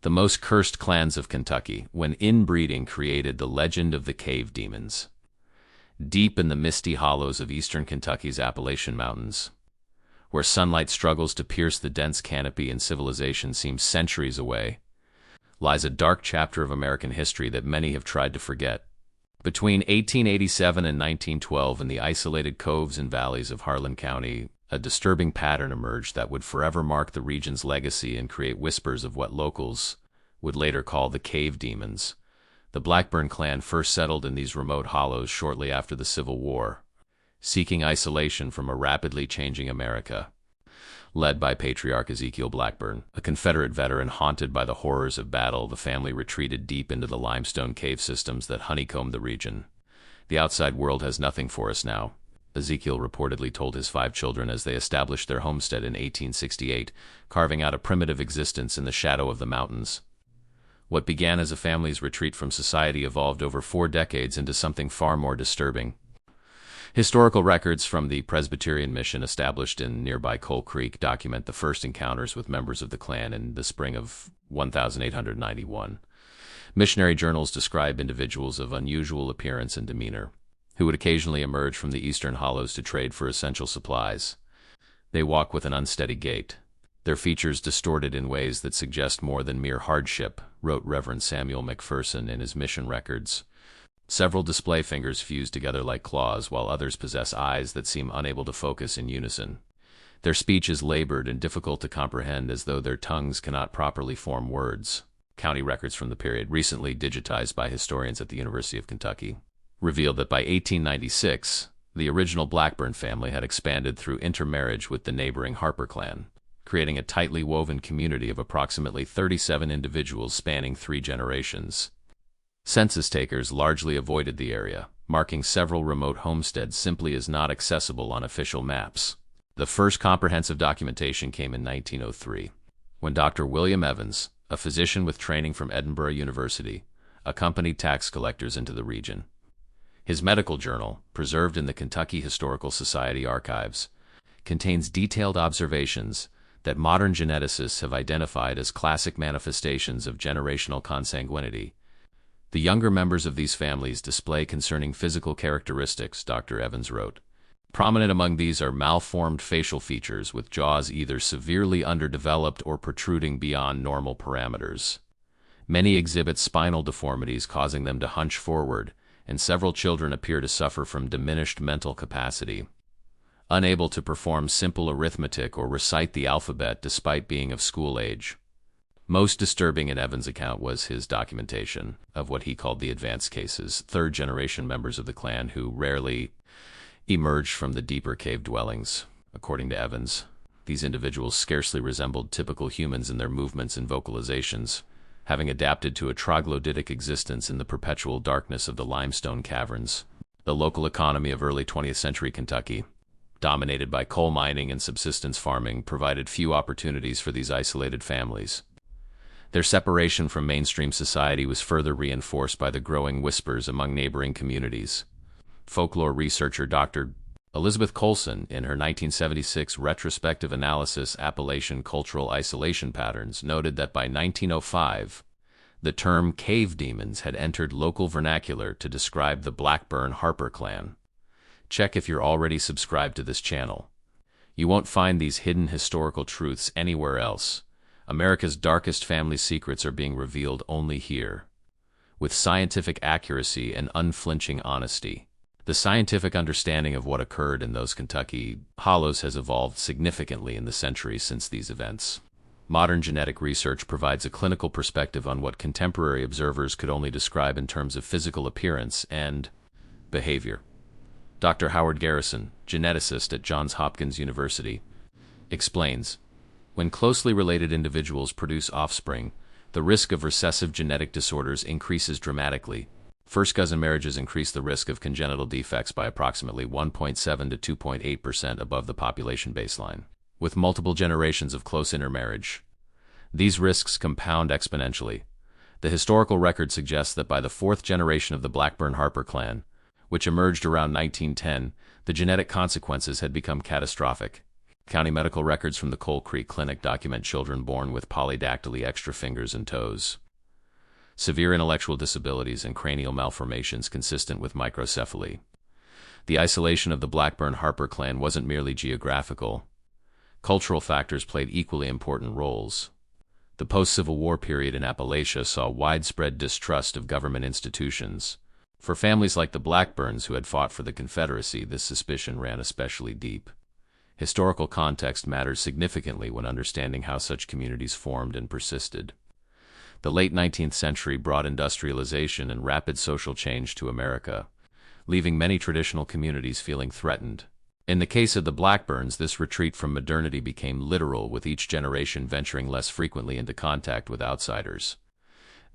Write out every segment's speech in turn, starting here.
the most cursed clans of Kentucky, when inbreeding created the legend of the cave demons. Deep in the misty hollows of eastern Kentucky's Appalachian Mountains, where sunlight struggles to pierce the dense canopy and civilization seems centuries away, lies a dark chapter of American history that many have tried to forget. Between 1887 and 1912, in the isolated coves and valleys of Harlan County, a disturbing pattern emerged that would forever mark the region's legacy and create whispers of what locals would later call the cave demons. The Blackburn clan first settled in these remote hollows shortly after the Civil War, seeking isolation from a rapidly changing America. Led by patriarch Ezekiel Blackburn, a Confederate veteran haunted by the horrors of battle, the family retreated deep into the limestone cave systems that honeycombed the region. "The outside world has nothing for us now," Ezekiel reportedly told his 5 children as they established their homestead in 1868, carving out a primitive existence in the shadow of the mountains. What began as a family's retreat from society evolved over 4 decades into something far more disturbing. Historical records from the Presbyterian mission established in nearby Coal Creek document the first encounters with members of the clan in the spring of 1891. Missionary journals describe individuals of unusual appearance and demeanor, who would occasionally emerge from the eastern hollows to trade for essential supplies. They walk with an unsteady gait, their features distorted in ways that suggest more than mere hardship, wrote Reverend Samuel McPherson in his mission records. Several display fingers fused together like claws, while others possess eyes that seem unable to focus in unison. Their speech is labored and difficult to comprehend, as though their tongues cannot properly form words. County records from the period, recently digitized by historians at the University of Kentucky, revealed that by 1896, the original Blackburn family had expanded through intermarriage with the neighboring Harper clan, creating a tightly woven community of approximately 37 individuals spanning 3 generations. Census takers largely avoided the area, marking several remote homesteads simply as not accessible on official maps. The first comprehensive documentation came in 1903, when Dr. William Evans, a physician with training from Edinburgh University, accompanied tax collectors into the region. His medical journal, preserved in the Kentucky Historical Society archives, contains detailed observations that modern geneticists have identified as classic manifestations of generational consanguinity. The younger members of these families display concerning physical characteristics, Dr. Evans wrote. Prominent among these are malformed facial features, with jaws either severely underdeveloped or protruding beyond normal parameters. Many exhibit spinal deformities causing them to hunch forward, and several children appear to suffer from diminished mental capacity, unable to perform simple arithmetic or recite the alphabet despite being of school age. Most disturbing in Evans' account was his documentation of what he called the advanced cases, 3rd-generation members of the clan who rarely emerged from the deeper cave dwellings. According to Evans, these individuals scarcely resembled typical humans in their movements and vocalizations, having adapted to a troglodytic existence in the perpetual darkness of the limestone caverns. The local economy of early 20th century Kentucky, dominated by coal mining and subsistence farming, provided few opportunities for these isolated families. Their separation from mainstream society was further reinforced by the growing whispers among neighboring communities. Folklore researcher Dr. Elizabeth Colson, in her 1976 retrospective analysis Appalachian Cultural Isolation Patterns, noted that by 1905, the term cave demons had entered local vernacular to describe the Blackburn Harper clan. Check if you're already subscribed to this channel. You won't find these hidden historical truths anywhere else. America's darkest family secrets are being revealed only here, with scientific accuracy and unflinching honesty. The scientific understanding of what occurred in those Kentucky hollows has evolved significantly in the centuries since these events. Modern genetic research provides a clinical perspective on what contemporary observers could only describe in terms of physical appearance and behavior. Dr. Howard Garrison, geneticist at Johns Hopkins University, explains, when closely related individuals produce offspring, the risk of recessive genetic disorders increases dramatically. First-cousin marriages increase the risk of congenital defects by approximately 1.7 to 2.8% above the population baseline. With multiple generations of close intermarriage, these risks compound exponentially. The historical record suggests that by the 4th generation of the Blackburn Harper clan, which emerged around 1910, the genetic consequences had become catastrophic. County medical records from the Coal Creek Clinic document children born with polydactyly extra fingers and toes, severe intellectual disabilities, and cranial malformations consistent with microcephaly. The isolation of the Blackburn-Harper clan wasn't merely geographical. Cultural factors played equally important roles. The post-Civil War period in Appalachia saw widespread distrust of government institutions. For families like the Blackburns who had fought for the Confederacy, this suspicion ran especially deep. Historical context matters significantly when understanding how such communities formed and persisted. The late 19th century brought industrialization and rapid social change to America, leaving many traditional communities feeling threatened. In the case of the Blackburns, this retreat from modernity became literal, with each generation venturing less frequently into contact with outsiders.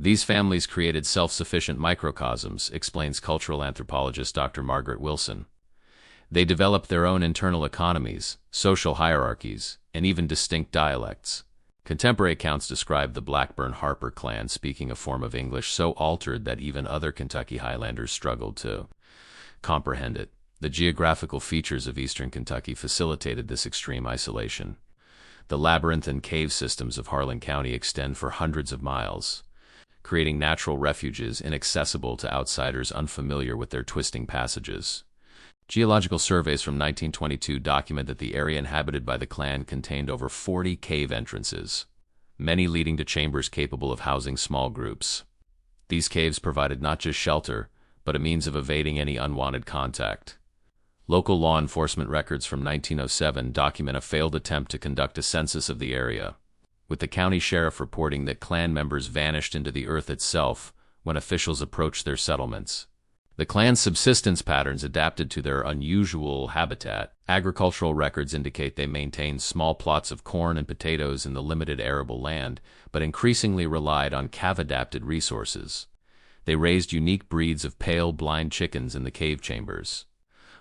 These families created self-sufficient microcosms, explains cultural anthropologist Dr. Margaret Wilson. They developed their own internal economies, social hierarchies, and even distinct dialects. Contemporary accounts describe the Blackburn-Harper clan speaking a form of English so altered that even other Kentucky Highlanders struggled to comprehend it. The geographical features of eastern Kentucky facilitated this extreme isolation. The labyrinthine cave systems of Harlan County extend for hundreds of miles, creating natural refuges inaccessible to outsiders unfamiliar with their twisting passages. Geological surveys from 1922 document that the area inhabited by the clan contained over 40 cave entrances, many leading to chambers capable of housing small groups. These caves provided not just shelter, but a means of evading any unwanted contact. Local law enforcement records from 1907 document a failed attempt to conduct a census of the area, with the county sheriff reporting that clan members vanished into the earth itself when officials approached their settlements. The clan's subsistence patterns adapted to their unusual habitat. Agricultural records indicate they maintained small plots of corn and potatoes in the limited arable land, but increasingly relied on cave-adapted resources. They raised unique breeds of pale, blind chickens in the cave chambers,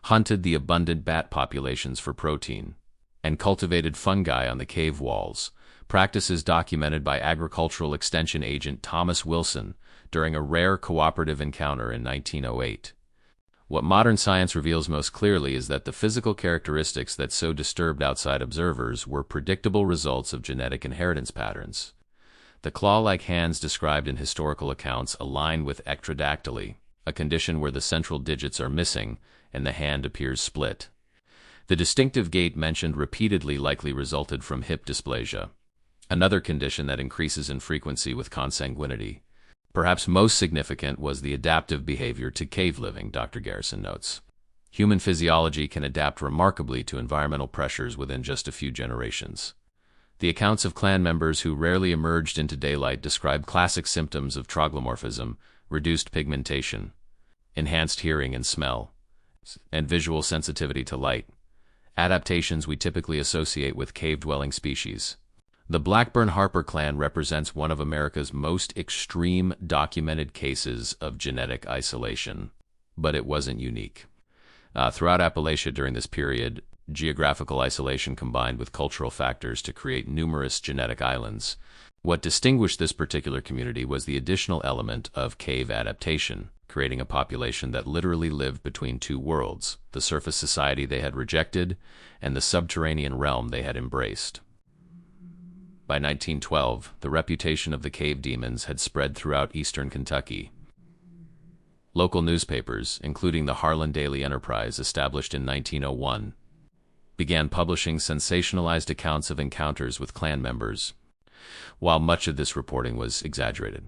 hunted the abundant bat populations for protein, and cultivated fungi on the cave walls, practices documented by agricultural extension agent Thomas Wilson during a rare cooperative encounter in 1908. What modern science reveals most clearly is that the physical characteristics that so disturbed outside observers were predictable results of genetic inheritance patterns. The claw-like hands described in historical accounts align with ectrodactyly, a condition where the central digits are missing and the hand appears split. The distinctive gait mentioned repeatedly likely resulted from hip dysplasia, another condition that increases in frequency with consanguinity. Perhaps most significant was the adaptive behavior to cave living, Dr. Garrison notes. Human physiology can adapt remarkably to environmental pressures within just a few generations. The accounts of clan members who rarely emerged into daylight describe classic symptoms of troglomorphism, reduced pigmentation, enhanced hearing and smell, and visual sensitivity to light, adaptations we typically associate with cave-dwelling species. The Blackburn-Harper clan represents one of America's most extreme documented cases of genetic isolation, but it wasn't unique. Throughout Appalachia during this period, geographical isolation combined with cultural factors to create numerous genetic islands. What distinguished this particular community was the additional element of cave adaptation, creating a population that literally lived between two worlds, the surface society they had rejected and the subterranean realm they had embraced. By 1912, the reputation of the cave demons had spread throughout eastern Kentucky. Local newspapers, including the Harlan Daily Enterprise, established in 1901, began publishing sensationalized accounts of encounters with clan members, while much of this reporting was exaggerated.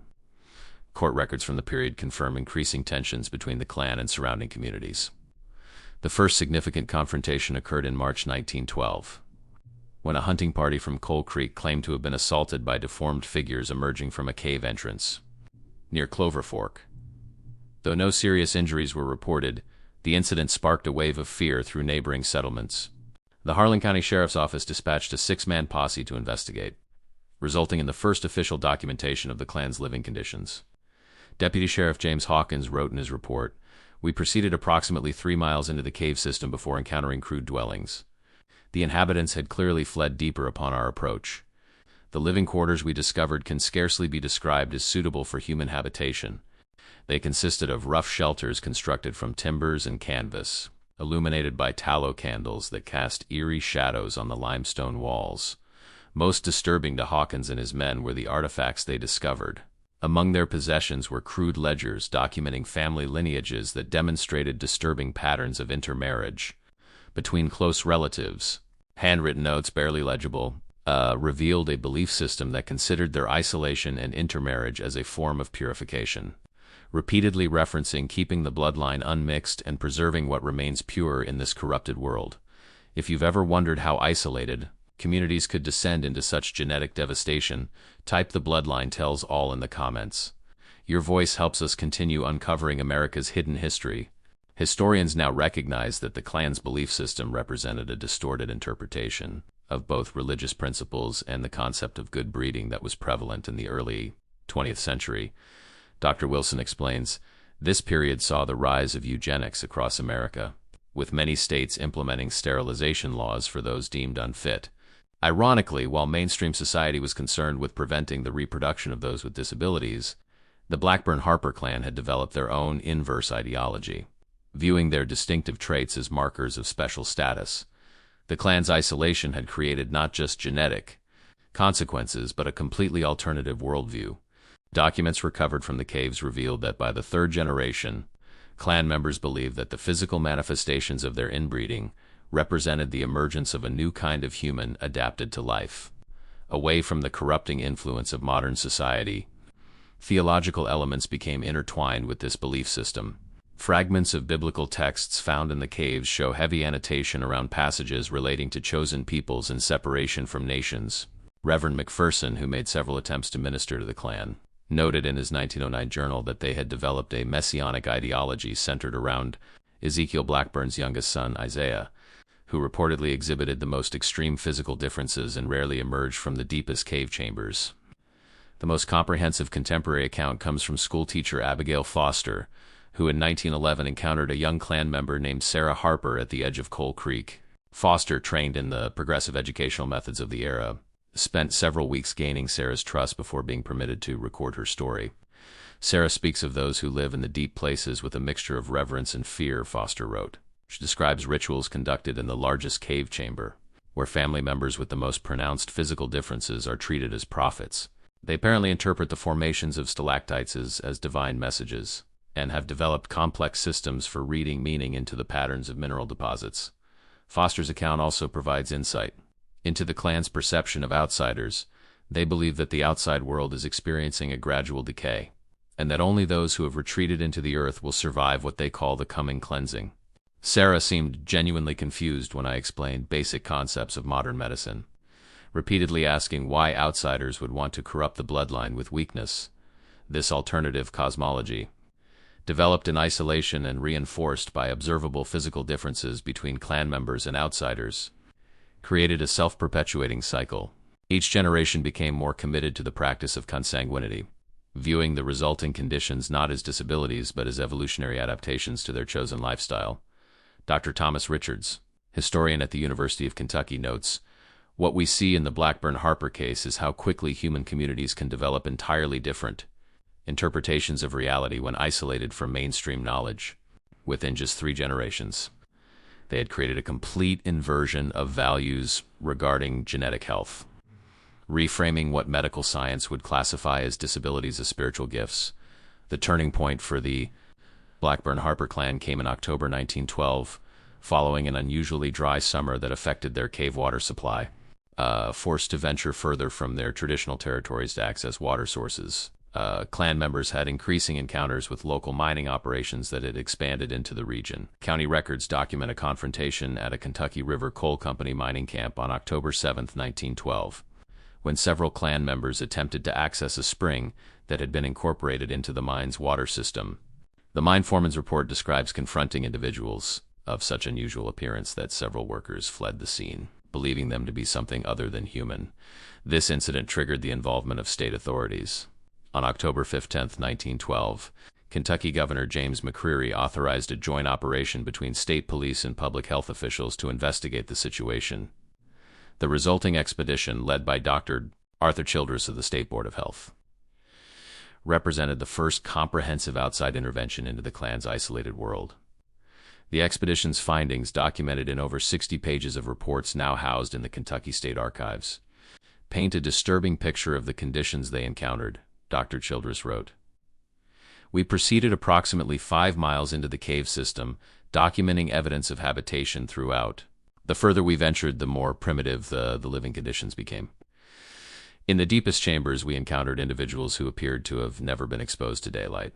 Court records from the period confirm increasing tensions between the clan and surrounding communities. The first significant confrontation occurred in March 1912, when a hunting party from Coal Creek claimed to have been assaulted by deformed figures emerging from a cave entrance near Clover Fork. Though no serious injuries were reported, the incident sparked a wave of fear through neighboring settlements. The Harlan County Sheriff's Office dispatched a 6-man posse to investigate, resulting in the first official documentation of the clan's living conditions. Deputy Sheriff James Hawkins wrote in his report, "We proceeded approximately 3 miles into the cave system before encountering crude dwellings. The inhabitants had clearly fled deeper upon our approach. The living quarters we discovered can scarcely be described as suitable for human habitation. They consisted of rough shelters constructed from timbers and canvas, illuminated by tallow candles that cast eerie shadows on the limestone walls. Most disturbing to Hawkins and his men were the artifacts they discovered. Among their possessions were crude ledgers documenting family lineages that demonstrated disturbing patterns of intermarriage between close relatives. Handwritten notes, barely legible, revealed a belief system that considered their isolation and intermarriage as a form of purification, repeatedly referencing keeping the bloodline unmixed and preserving what remains pure in this corrupted world. If you've ever wondered how isolated communities could descend into such genetic devastation, type "the bloodline tells all" in the comments. Your voice helps us continue uncovering America's hidden history. Historians now recognize that the Klan's belief system represented a distorted interpretation of both religious principles and the concept of good breeding that was prevalent in the early 20th century. Dr. Wilson explains, this period saw the rise of eugenics across America, with many states implementing sterilization laws for those deemed unfit. Ironically, while mainstream society was concerned with preventing the reproduction of those with disabilities, the Blackburn-Harper clan had developed their own inverse ideology, viewing their distinctive traits as markers of special status. The clan's isolation had created not just genetic consequences, but a completely alternative worldview. Documents recovered from the caves revealed that by the third generation, clan members believed that the physical manifestations of their inbreeding represented the emergence of a new kind of human adapted to life. Away from the corrupting influence of modern society, theological elements became intertwined with this belief system. Fragments of biblical texts found in the caves show heavy annotation around passages relating to chosen peoples and separation from nations. Reverend McPherson, who made several attempts to minister to the clan, noted in his 1909 journal that they had developed a messianic ideology centered around Ezekiel Blackburn's youngest son, Isaiah, who reportedly exhibited the most extreme physical differences and rarely emerged from the deepest cave chambers. The most comprehensive contemporary account comes from schoolteacher Abigail Foster, who in 1911 encountered a young clan member named Sarah Harper at the edge of Coal Creek. Foster, trained in the progressive educational methods of the era, spent several weeks gaining Sarah's trust before being permitted to record her story. Sarah speaks of those who live in the deep places with a mixture of reverence and fear, Foster wrote. She describes rituals conducted in the largest cave chamber, where family members with the most pronounced physical differences are treated as prophets. They apparently interpret the formations of stalactites as divine messages, and have developed complex systems for reading meaning into the patterns of mineral deposits. Foster's account also provides insight into the clan's perception of outsiders. They believe that the outside world is experiencing a gradual decay, and that only those who have retreated into the earth will survive what they call the coming cleansing. Sarah seemed genuinely confused when I explained basic concepts of modern medicine, repeatedly asking why outsiders would want to corrupt the bloodline with weakness. This alternative cosmology, developed in isolation and reinforced by observable physical differences between clan members and outsiders, created a self-perpetuating cycle. Each generation became more committed to the practice of consanguinity, viewing the resulting conditions not as disabilities but as evolutionary adaptations to their chosen lifestyle. Dr. Thomas Richards, historian at the University of Kentucky, notes, "What we see in the Blackburn-Harper case is how quickly human communities can develop entirely different interpretations of reality when isolated from mainstream knowledge. Within just 3 generations, they had created a complete inversion of values regarding genetic health, reframing what medical science would classify as disabilities as spiritual gifts." The turning point for the Blackburn-Harper clan came in October 1912, following an unusually dry summer that affected their cave water supply. Forced to venture further from their traditional territories to access water sources, clan members had increasing encounters with local mining operations that had expanded into the region. County records document a confrontation at a Kentucky River Coal Company mining camp on October 7, 1912, when several clan members attempted to access a spring that had been incorporated into the mine's water system. The mine foreman's report describes confronting individuals of such unusual appearance that several workers fled the scene, believing them to be something other than human. This incident triggered the involvement of state authorities. On October 15, 1912, Kentucky Governor James McCreary authorized a joint operation between state police and public health officials to investigate the situation. The resulting expedition, led by Dr. Arthur Childress of the State Board of Health, represented the first comprehensive outside intervention into the clan's isolated world. The expedition's findings, documented in over 60 pages of reports now housed in the Kentucky State Archives, paint a disturbing picture of the conditions they encountered, Dr. Childress wrote. We proceeded approximately 5 miles into the cave system, documenting evidence of habitation throughout. The further we ventured, the more primitive the living conditions became. In the deepest chambers, we encountered individuals who appeared to have never been exposed to daylight,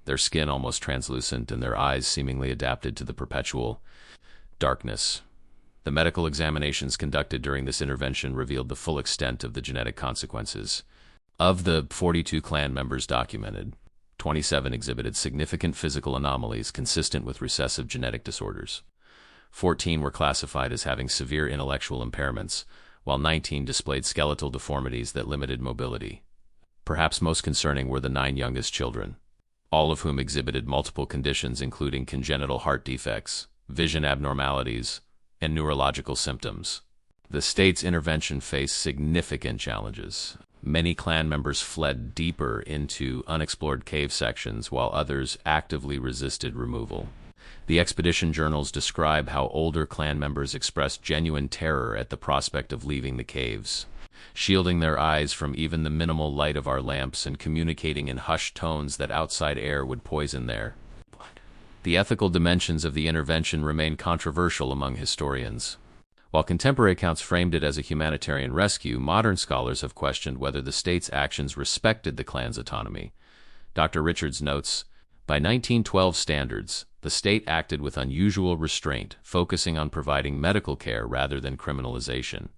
their skin almost translucent and their eyes seemingly adapted to the perpetual darkness. The medical examinations conducted during this intervention revealed the full extent of the genetic consequences. Of the 42 clan members documented, 27 exhibited significant physical anomalies consistent with recessive genetic disorders. 14 were classified as having severe intellectual impairments, while 19 displayed skeletal deformities that limited mobility. Perhaps most concerning were the 9 youngest children, all of whom exhibited multiple conditions including congenital heart defects, vision abnormalities, and neurological symptoms. The state's intervention faced significant challenges. Many clan members fled deeper into unexplored cave sections, while others actively resisted removal. The expedition journals describe how older clan members expressed genuine terror at the prospect of leaving the caves, shielding their eyes from even the minimal light of our lamps and communicating in hushed tones that outside air would poison their blood. The ethical dimensions of the intervention remain controversial among historians. While contemporary accounts framed it as a humanitarian rescue, modern scholars have questioned whether the state's actions respected the clan's autonomy. Dr. Richards notes, by 1912 standards, the state acted with unusual restraint, focusing on providing medical care rather than criminalization.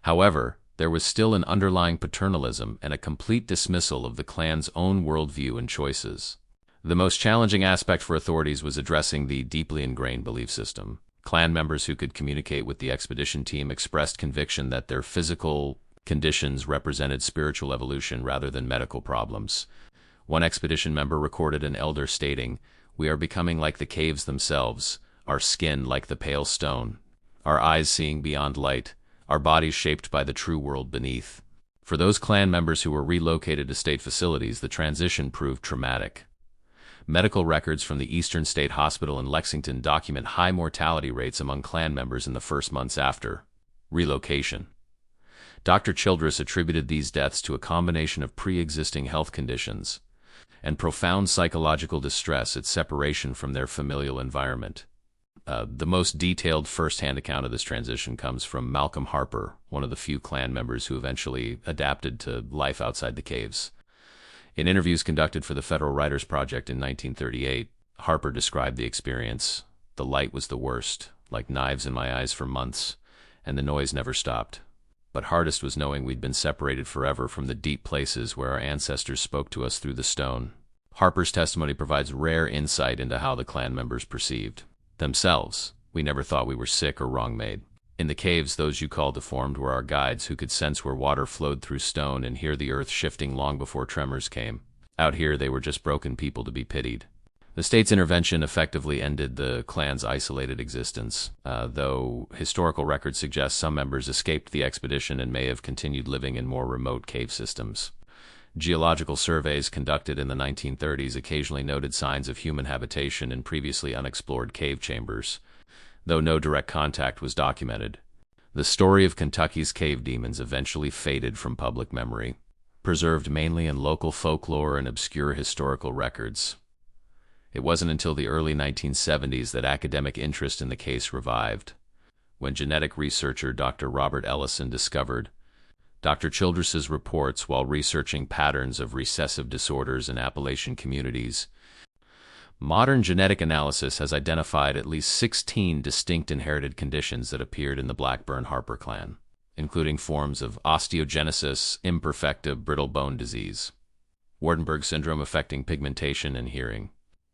However, there was still an underlying paternalism and a complete dismissal of the clan's own worldview and choices. The most challenging aspect for authorities was addressing the deeply ingrained belief system. Clan members who could communicate with the expedition team expressed conviction that their physical conditions represented spiritual evolution rather than medical problems. One expedition member recorded an elder stating, "We are becoming like the caves themselves, our skin like the pale stone, our eyes seeing beyond light, our bodies shaped by the true world beneath." For those clan members who were relocated to state facilities, the transition proved traumatic. Medical records from the Eastern State Hospital in Lexington document high mortality rates among clan members in the first months after relocation. Dr. Childress attributed these deaths to a combination of pre-existing health conditions and profound psychological distress at separation from their familial environment. The most detailed first-hand account of this transition comes from Malcolm Harper, one of the few clan members who eventually adapted to life outside the caves. In interviews conducted for the Federal Writers Project in 1938, Harper described the experience. "The light was the worst, like knives in my eyes for months, and the noise never stopped. But hardest was knowing we'd been separated forever from the deep places where our ancestors spoke to us through the stone." Harper's testimony provides rare insight into how the clan members perceived themselves. "We never thought we were sick or wrong-made. In the caves, those you call deformed were our guides who could sense where water flowed through stone and hear the earth shifting long before tremors came. Out here, they were just broken people to be pitied." The state's intervention effectively ended the clan's isolated existence, though historical records suggest some members escaped the expedition and may have continued living in more remote cave systems. Geological surveys conducted in the 1930s occasionally noted signs of human habitation in previously unexplored cave chambers, though no direct contact was documented. The story of Kentucky's cave demons eventually faded from public memory, preserved mainly in local folklore and obscure historical records. It wasn't until the early 1970s that academic interest in the case revived, when genetic researcher Dr. Robert Ellison discovered Dr. Childress's reports while researching patterns of recessive disorders in Appalachian communities. Modern genetic analysis has identified at least 16 distinct inherited conditions that appeared in the Blackburn-Harper clan, including forms of osteogenesis imperfecta brittle bone disease, Waardenburg syndrome affecting pigmentation and hearing,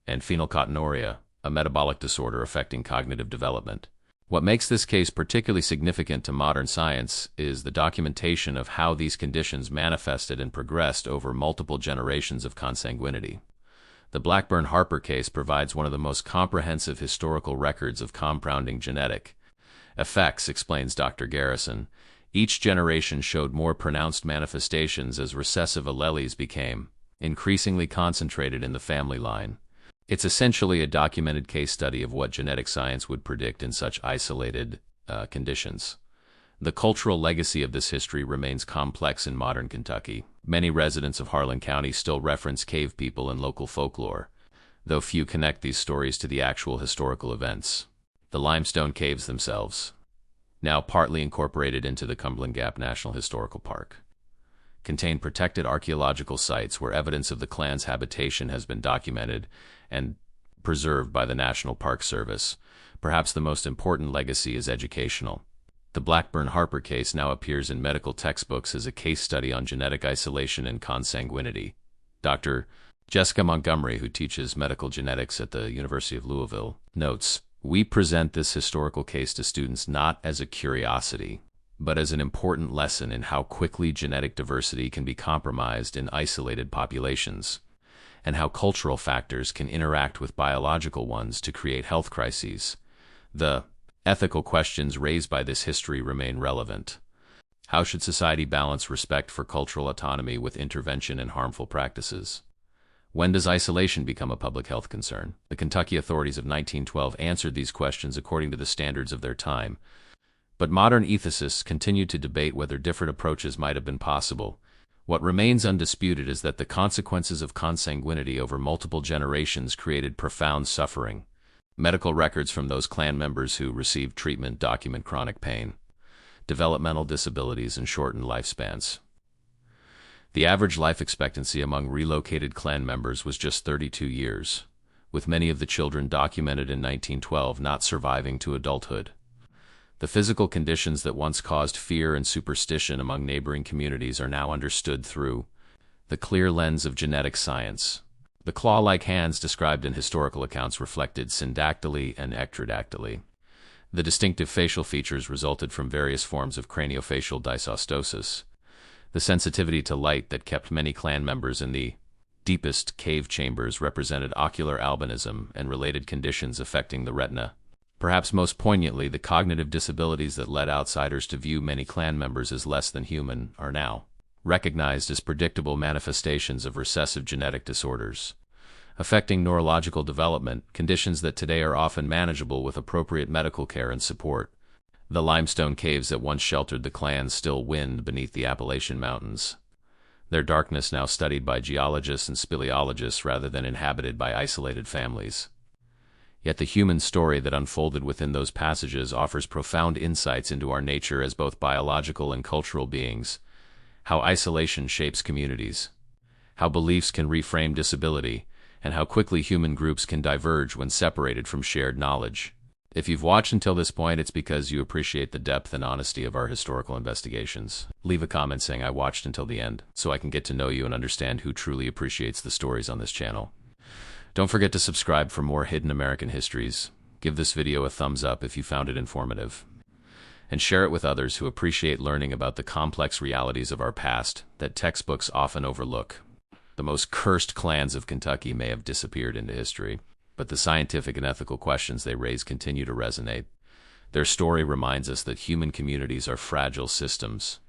and phenylketonuria, a metabolic disorder affecting cognitive development. What makes this case particularly significant to modern science is the documentation of how these conditions manifested and progressed over multiple generations of consanguinity. The Blackburn-Harper case provides one of the most comprehensive historical records of compounding genetic effects, explains Dr. Garrison. Each generation showed more pronounced manifestations as recessive alleles became increasingly concentrated in the family line. It's essentially a documented case study of what genetic science would predict in such isolated conditions. The cultural legacy of this history remains complex in modern Kentucky. Many residents of Harlan County still reference cave people in local folklore, though few connect these stories to the actual historical events. The limestone caves themselves, now partly incorporated into the Cumberland Gap National Historical Park, contain protected archaeological sites where evidence of the clan's habitation has been documented and preserved by the National Park Service. Perhaps the most important legacy is educational. The Blackburn-Harper case now appears in medical textbooks as a case study on genetic isolation and consanguinity. Dr. Jessica Montgomery, who teaches medical genetics at the University of Louisville, notes, "We present this historical case to students not as a curiosity, but as an important lesson in how quickly genetic diversity can be compromised in isolated populations, and how cultural factors can interact with biological ones to create health crises. The ethical questions raised by this history remain relevant. How should society balance respect for cultural autonomy with intervention in harmful practices? When does isolation become a public health concern?" The Kentucky authorities of 1912 answered these questions according to the standards of their time, but modern ethicists continue to debate whether different approaches might have been possible. What remains undisputed is that the consequences of consanguinity over multiple generations created profound suffering. Medical records from those clan members who received treatment document chronic pain, developmental disabilities, and shortened lifespans. The average life expectancy among relocated clan members was just 32 years, with many of the children documented in 1912 not surviving to adulthood. The physical conditions that once caused fear and superstition among neighboring communities are now understood through the clear lens of genetic science. The claw-like hands described in historical accounts reflected syndactyly and ectrodactyly. The distinctive facial features resulted from various forms of craniofacial dysostosis. The sensitivity to light that kept many clan members in the deepest cave chambers represented ocular albinism and related conditions affecting the retina. Perhaps most poignantly, the cognitive disabilities that led outsiders to view many clan members as less than human are now recognized as predictable manifestations of recessive genetic disorders, affecting neurological development, conditions that today are often manageable with appropriate medical care and support. The limestone caves that once sheltered the clans still wind beneath the Appalachian Mountains, their darkness now studied by geologists and speleologists rather than inhabited by isolated families. Yet the human story that unfolded within those passages offers profound insights into our nature as both biological and cultural beings, how isolation shapes communities, how beliefs can reframe disability, and how quickly human groups can diverge when separated from shared knowledge. If you've watched until this point, it's because you appreciate the depth and honesty of our historical investigations. Leave a comment saying I watched until the end, so I can get to know you and understand who truly appreciates the stories on this channel. Don't forget to subscribe for more hidden American histories. Give this video a thumbs up if you found it informative, and share it with others who appreciate learning about the complex realities of our past that textbooks often overlook. The most cursed clans of Kentucky may have disappeared into history, but the scientific and ethical questions they raise continue to resonate. Their story reminds us that human communities are fragile systems,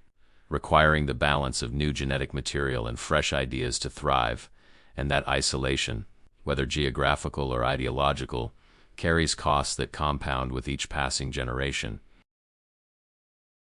requiring the balance of new genetic material and fresh ideas to thrive, and that isolation, whether geographical or ideological, carries costs that compound with each passing generation.